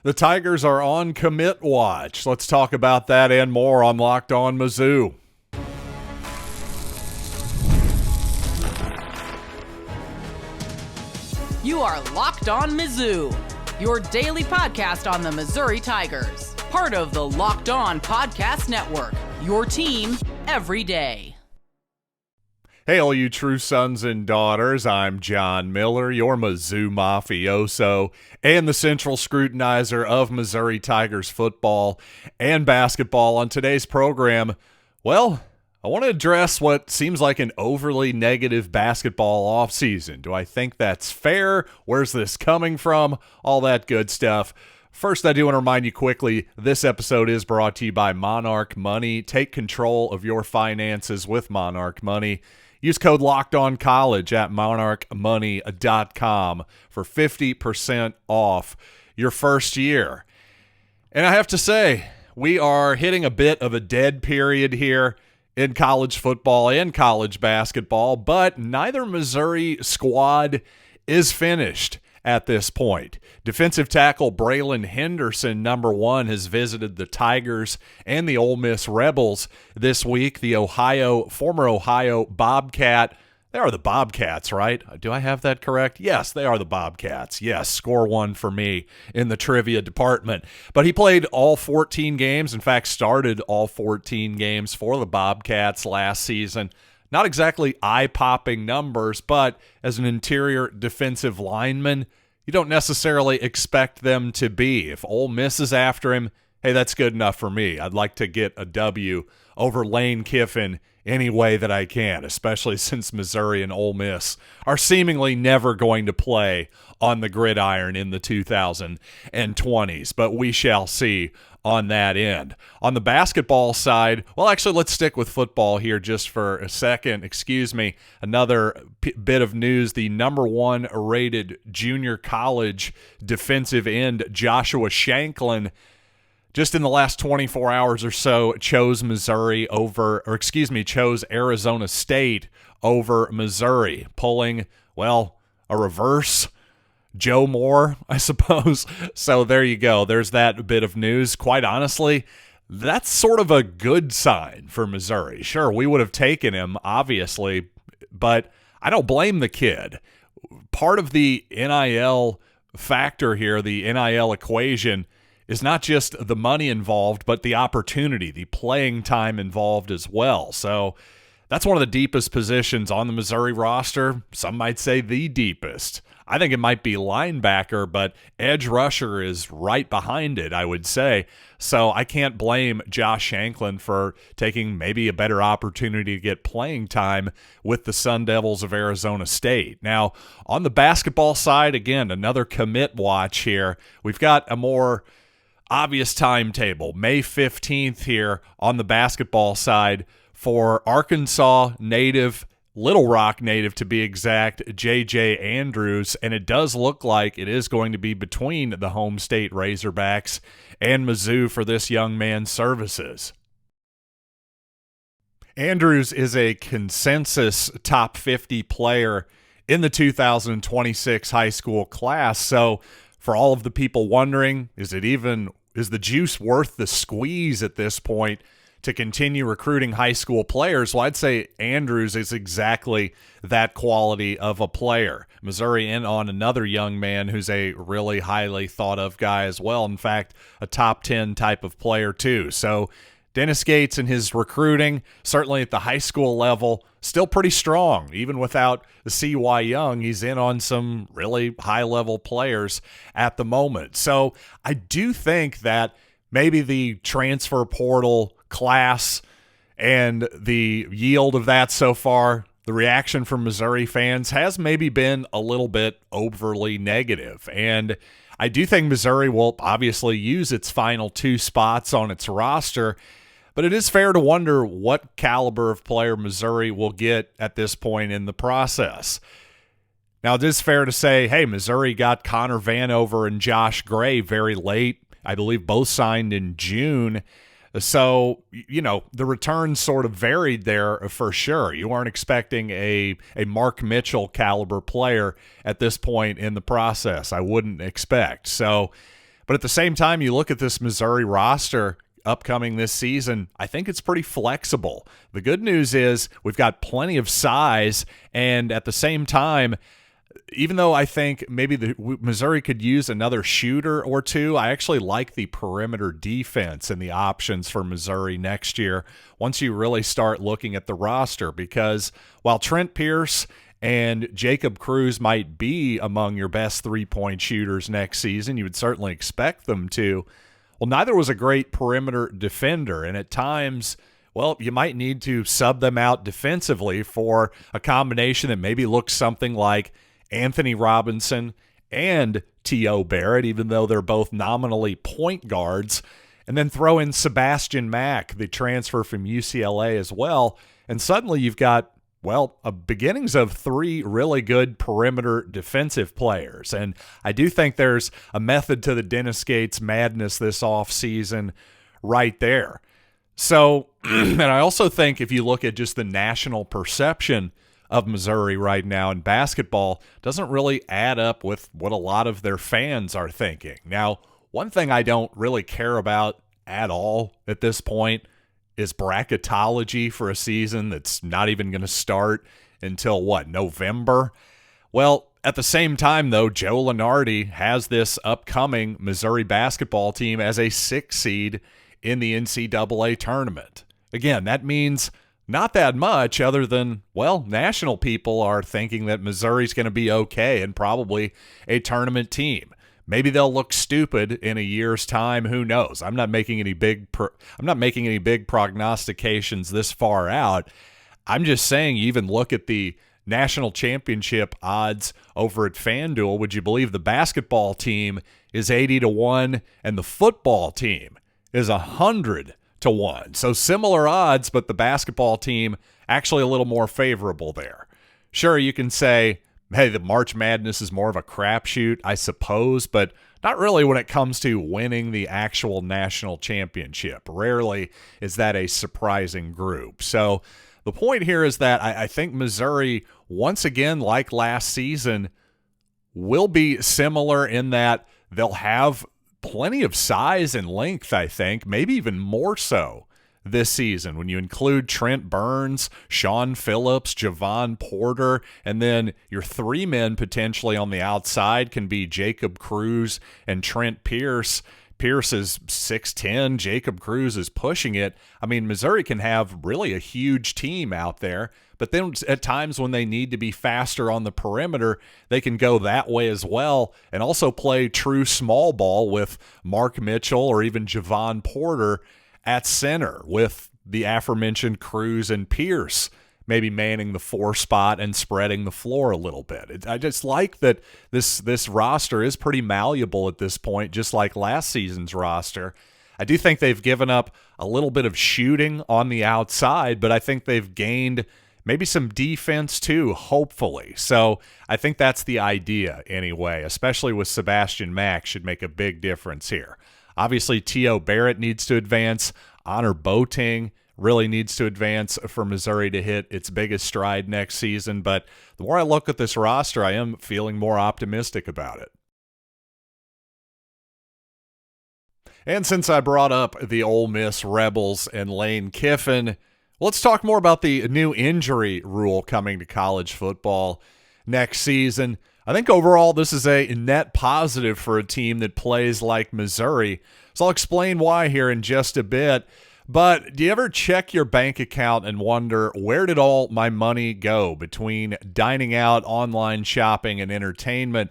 The Tigers are on commit watch. Let's talk about that and more on Locked On Mizzou. You are Locked On Mizzou, your daily podcast on the Missouri Tigers. Part of the Locked On Podcast Network, your team every day. Hey, all you true sons and daughters, I'm John Miller, your Mizzou mafioso and the central scrutinizer of Missouri Tigers football and basketball. On today's program, well, I want to address what seems like an overly negative basketball offseason. Do I think that's fair? Where's this coming from? All that good stuff. First, I do want to remind you quickly, this episode is brought to you by Monarch Money. Take control of your finances with Monarch Money. Use code LOCKEDONCOLLEGE at monarchmoney.com for 50% off your first year. And I have to say, we are hitting a bit of a dead period here in college football and college basketball, but neither Missouri squad is finished at this point. Defensive tackle Bralen Henderson, number one, has visited the Tigers and the Ole Miss Rebels this week. The former Ohio Bobcat. They are the Bobcats, right? Do I have that correct? Yes, they are the Bobcats. Yes, score one for me in the trivia department. But he played all 14 games, in fact, started all 14 games for the Bobcats last season. Not exactly eye-popping numbers, but as an interior defensive lineman, you don't necessarily expect them to be. If Ole Miss is after him, hey, that's good enough for me. I'd like to get a W over Lane Kiffin any way that I can, especially since Missouri and Ole Miss are seemingly never going to play on the gridiron in the 2020s. But we shall see on that end. On the basketball side, well, actually, let's stick with football here just for a second. Excuse me. Another bit of news. The number one rated junior college defensive end, Joshua Shanklin, just in the last 24 hours or so, chose Arizona State over Missouri, pulling, well, a reverse Joe Moore, I suppose. So there you go. There's that bit of news. Quite honestly, that's sort of a good sign for Missouri. Sure, we would have taken him, obviously, but I don't blame the kid. Part of the NIL factor here, the NIL equation, is not just the money involved, but the opportunity, the playing time involved as well. So that's one of the deepest positions on the Missouri roster. Some might say the deepest. I think it might be linebacker, but edge rusher is right behind it, I would say. So I can't blame Josh Shanklin for taking maybe a better opportunity to get playing time with the Sun Devils of Arizona State. Now, on the basketball side, again, another commit watch here. We've got a more obvious timetable, May 15th here on the basketball side for Arkansas native, Little Rock native to be exact, J.J. Andrews, and it does look like it is going to be between the home state Razorbacks and Mizzou for this young man's services. Andrews is a consensus top 50 player in the 2026 high school class, so for all of the people wondering, is the juice worth the squeeze at this point to continue recruiting high school players? Well, I'd say Andrews is exactly that quality of a player. Missouri in on another young man who's a really highly thought of guy as well. In fact, a top 10 type of player too. So Dennis Gates and his recruiting, certainly at the high school level, still pretty strong. Even without C.Y. Young, he's in on some really high-level players at the moment. So I do think that maybe the transfer portal class and the yield of that so far, the reaction from Missouri fans has maybe been a little bit overly negative. And I do think Missouri will obviously use its final two spots on its roster, but it is fair to wonder what caliber of player Missouri will get at this point in the process. Now, it is fair to say, hey, Missouri got Connor Vanover and Josh Gray very late. I believe both signed in June. So, you know, the returns sort of varied there for sure. You weren't expecting a Mark Mitchell caliber player at this point in the process. I wouldn't expect. So, But at the same time, you look at this Missouri roster upcoming this season, I think it's pretty flexible. The good news is we've got plenty of size, and at the same time, even though I think maybe Missouri could use another shooter or two, I actually like the perimeter defense and the options for Missouri next year once you really start looking at the roster, because while Trent Pierce and Jacob Cruz might be among your best three-point shooters next season, you would certainly expect them to. Well, neither was a great perimeter defender, and at times, well, you might need to sub them out defensively for a combination that maybe looks something like Anthony Robinson and T.O. Barrett, even though they're both nominally point guards, and then throw in Sebastian Mack, the transfer from UCLA as well, and suddenly you've got, well, a beginnings of three really good perimeter defensive players. And I do think there's a method to the Dennis Gates madness this offseason right there. So, and I also think if you look at just the national perception of Missouri right now in basketball, doesn't really add up with what a lot of their fans are thinking. Now, one thing I don't really care about at all at this point is bracketology for a season that's not even going to start until, November? Well, at the same time, though, Joe Lunardi has this upcoming Missouri basketball team as a 6 seed in the NCAA tournament. Again, that means not that much other than, national people are thinking that Missouri's going to be okay and probably a tournament team. Maybe they'll look stupid in a year's time. Who knows? I'm not making any big prognostications this far out. I'm just saying, you even look at the national championship odds over at FanDuel. Would you believe the basketball team is 80-1 and the football team is 100-1? So similar odds, but the basketball team actually a little more favorable there. Sure, you can say, hey, the March Madness is more of a crapshoot, I suppose, but not really when it comes to winning the actual national championship. Rarely is that a surprising group. So the point here is that I think Missouri, once again, like last season, will be similar in that they'll have plenty of size and length, I think, maybe even more so this season when you include Trent Burns, Sean Phillips, Javon Porter, and then your three men potentially on the outside can be Jacob Cruz and Trent Pierce. Pierce is 6'10", Jacob Cruz is pushing it. I mean, Missouri can have really a huge team out there, but then at times when they need to be faster on the perimeter, they can go that way as well and also play true small ball with Mark Mitchell or even Javon Porter at center with the aforementioned Cruz and Pierce maybe manning the 4 spot and spreading the floor a little bit. I just like that this roster is pretty malleable at this point, just like last season's roster. I do think they've given up a little bit of shooting on the outside, but I think they've gained maybe some defense too, hopefully. So I think that's the idea anyway, especially with Sebastian Mack should make a big difference here. Obviously, T.O. Barrett needs to advance. Honor Boateng really needs to advance for Missouri to hit its biggest stride next season. But the more I look at this roster, I am feeling more optimistic about it. And since I brought up the Ole Miss Rebels and Lane Kiffin, let's talk more about the new injury rule coming to college football next season. I think overall this is a net positive for a team that plays like Missouri. So I'll explain why here in just a bit. But do you ever check your bank account and wonder, where did all my money go between dining out, online shopping, and entertainment?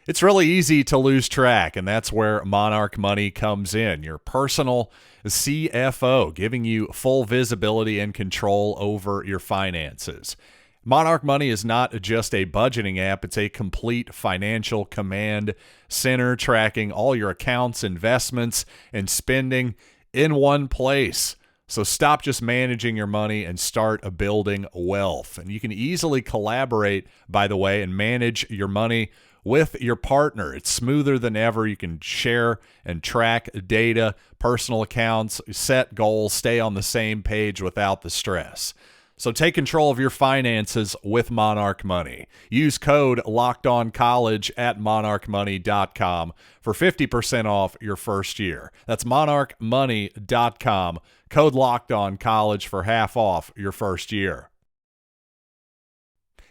It's really easy to lose track, and that's where Monarch Money comes in, your personal CFO, giving you full visibility and control over your finances. Monarch Money is not just a budgeting app, it's a complete financial command center tracking all your accounts, investments, and spending in one place. So stop just managing your money and start building wealth. And you can easily collaborate, by the way, and manage your money with your partner. It's smoother than ever. You can share and track data, personal accounts, set goals, stay on the same page without the stress. So take control of your finances with Monarch Money. Use code LOCKEDONCollege at monarchmoney.com for 50% off your first year. That's monarchmoney.com. Code LOCKEDONCollege for half off your first year.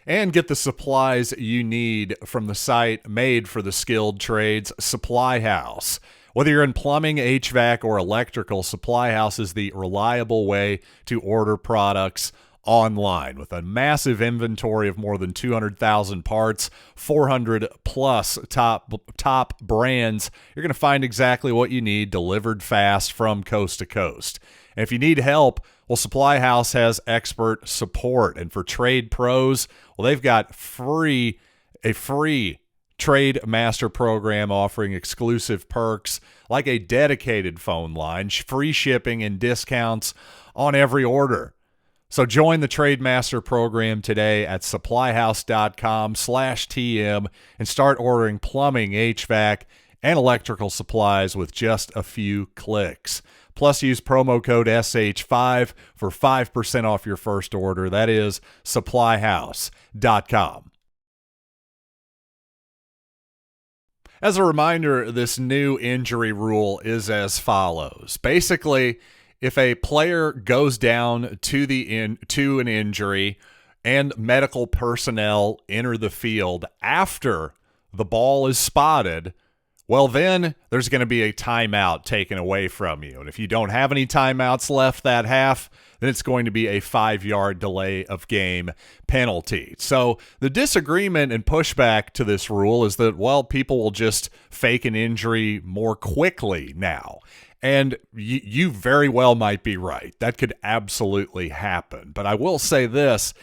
And get the supplies you need from the site made for the skilled trades, Supply House. Whether you're in plumbing, HVAC, or electrical, Supply House is the reliable way to order products online. With a massive inventory of more than 200,000 parts, 400 plus top brands, you're going to find exactly what you need delivered fast from coast to coast. And if you need help, well, Supply House has expert support. And for trade pros, well, they've got a free Trade Master program offering exclusive perks like a dedicated phone line, free shipping, and discounts on every order. So join the Trade Master program today at supplyhouse.com/TM and start ordering plumbing, HVAC, and electrical supplies with just a few clicks. Plus, use promo code SH5 for 5% off your first order. That is supplyhouse.com. As a reminder, this new injury rule is as follows. Basically, if a player goes down to an injury and medical personnel enter the field after the ball is spotted, well, then there's going to be a timeout taken away from you. And if you don't have any timeouts left that half, then it's going to be a 5-yard delay of game penalty. So the disagreement and pushback to this rule is that, well, people will just fake an injury more quickly now. And you very well might be right. That could absolutely happen. But I will say this,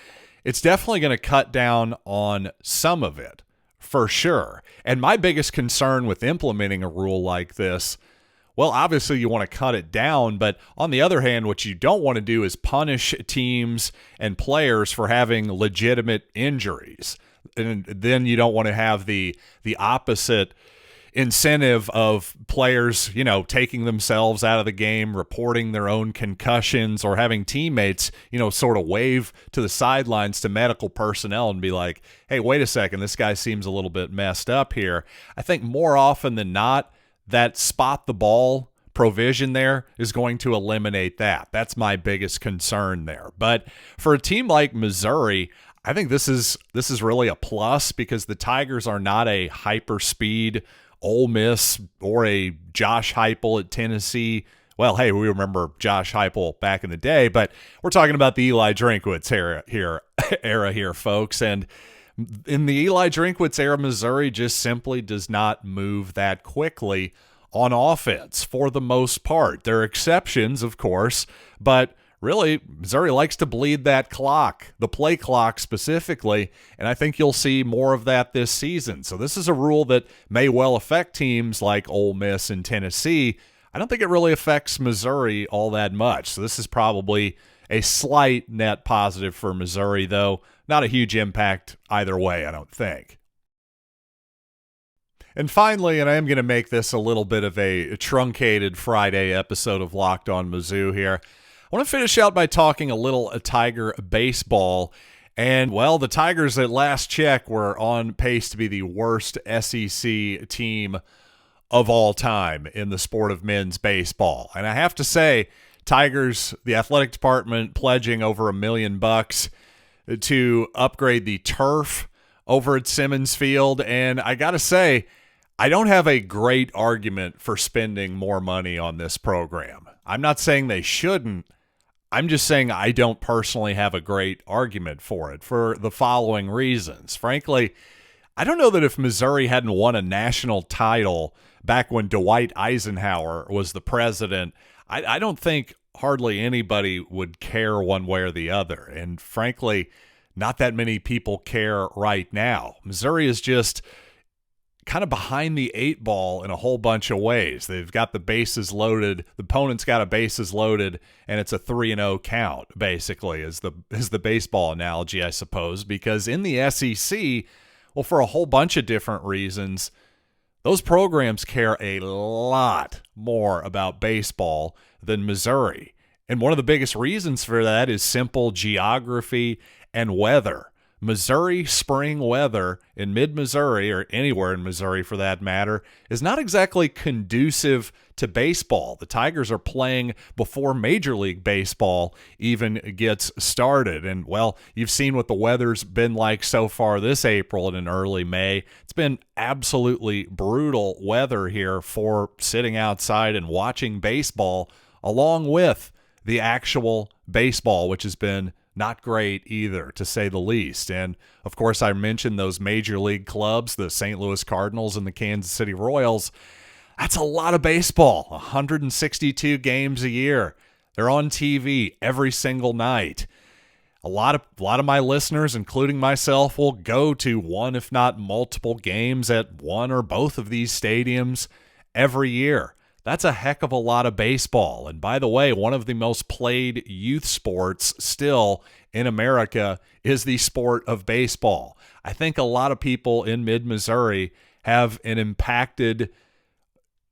it's definitely going to cut down on some of it, for sure. And my biggest concern with implementing a rule like this, well, obviously you want to cut it down, but on the other hand, what you don't want to do is punish teams and players for having legitimate injuries. And then you don't want to have the opposite incentive of players, taking themselves out of the game, reporting their own concussions, or having teammates, sort of wave to the sidelines to medical personnel and be like, hey, wait a second, this guy seems a little bit messed up here. I think more often than not, that spot the ball provision there is going to eliminate that. That's my biggest concern there. But for a team like Missouri, I think this is really a plus because the Tigers are not a hyper-speed Ole Miss or a Josh Heupel at Tennessee. Well, hey, we remember Josh Heupel back in the day, but we're talking about the Eli Drinkwitz era here, folks. And in the Eli Drinkwitz era, Missouri just simply does not move that quickly on offense for the most part. There are exceptions, of course, but really, Missouri likes to bleed that clock, the play clock specifically, and I think you'll see more of that this season. So this is a rule that may well affect teams like Ole Miss and Tennessee. I don't think it really affects Missouri all that much. So this is probably a slight net positive for Missouri, though not a huge impact either way, I don't think. And finally, and I am going to make this a little bit of a truncated Friday episode of Locked On Mizzou here, I want to finish out by talking a little Tiger baseball. And, well, the Tigers at last check were on pace to be the worst SEC team of all time in the sport of men's baseball. And I have to say, Tigers, the athletic department pledging over $1 million to upgrade the turf over at Simmons Field. And I got to say, I don't have a great argument for spending more money on this program. I'm not saying they shouldn't. I'm just saying I don't personally have a great argument for it for the following reasons. Frankly, I don't know that if Missouri hadn't won a national title back when Dwight Eisenhower was the president, I don't think hardly anybody would care one way or the other. And frankly, not that many people care right now. Missouri is just kind of behind the eight ball in a whole bunch of ways. They've got the bases loaded. The opponent's got a bases loaded, and it's a 3-0 count, basically, is the baseball analogy, I suppose, because in the SEC, well, for a whole bunch of different reasons, those programs care a lot more about baseball than Missouri. And one of the biggest reasons for that is simple geography and weather. Missouri spring weather in mid-Missouri, or anywhere in Missouri for that matter, is not exactly conducive to baseball. The Tigers are playing before Major League Baseball even gets started. And, well, you've seen what the weather's been like so far this April and in early May. It's been absolutely brutal weather here for sitting outside and watching baseball, along with the actual baseball, which has been not great either, to say the least. And, of course, I mentioned those major league clubs, the St. Louis Cardinals and the Kansas City Royals. That's a lot of baseball, 162 games a year. They're on TV every single night. A lot of my listeners, including myself, will go to one, if not multiple games at one or both of these stadiums every year. That's a heck of a lot of baseball. And by the way, one of the most played youth sports still in America is the sport of baseball. I think a lot of people in mid-Missouri have an impacted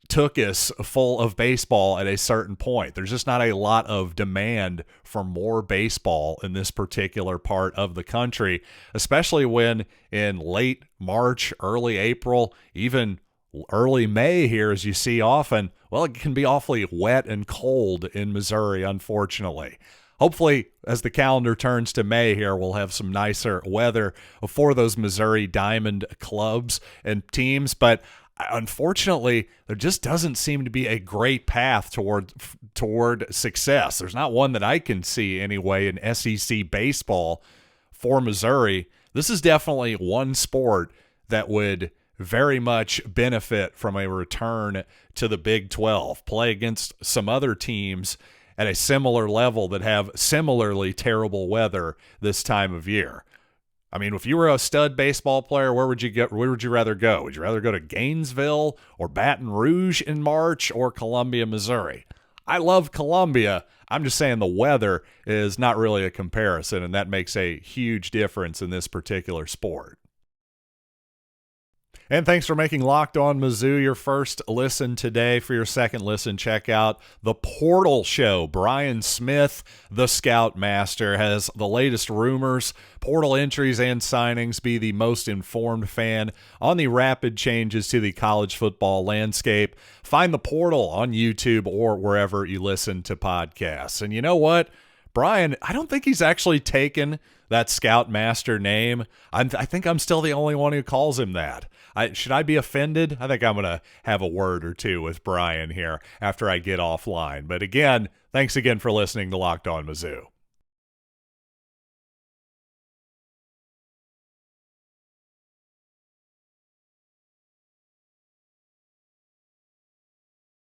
tuchus full of baseball at a certain point. There's just not a lot of demand for more baseball in this particular part of the country, especially when in late March, early April, even early May here, as you see often, well, it can be awfully wet and cold in Missouri, unfortunately. Hopefully, as the calendar turns to May here, we'll have some nicer weather for those Missouri Diamond clubs and teams. But unfortunately, there just doesn't seem to be a great path toward success. There's not one that I can see anyway in SEC baseball for Missouri. This is definitely one sport that would very much benefit from a return to the Big 12. Play against some other teams at a similar level that have similarly terrible weather this time of year. I mean, if you were a stud baseball player, where would you rather go? Would you rather go to Gainesville or Baton Rouge in March or Columbia, Missouri? I love Columbia. I'm just saying the weather is not really a comparison, and that makes a huge difference in this particular sport. And thanks for making Locked On Mizzou your first listen today. For your second listen, check out The Portal Show. Brian Smith, the Scout Master, has the latest rumors, portal entries, and signings. Be the most informed fan on the rapid changes to the college football landscape. Find The Portal on YouTube or wherever you listen to podcasts. And you know what? Brian, I don't think he's actually taken that Scout Master name. I think I'm still the only one who calls him that. Should I be offended? I think I'm going to have a word or two with Brian here after I get offline. But again, thanks again for listening to Locked On Mizzou.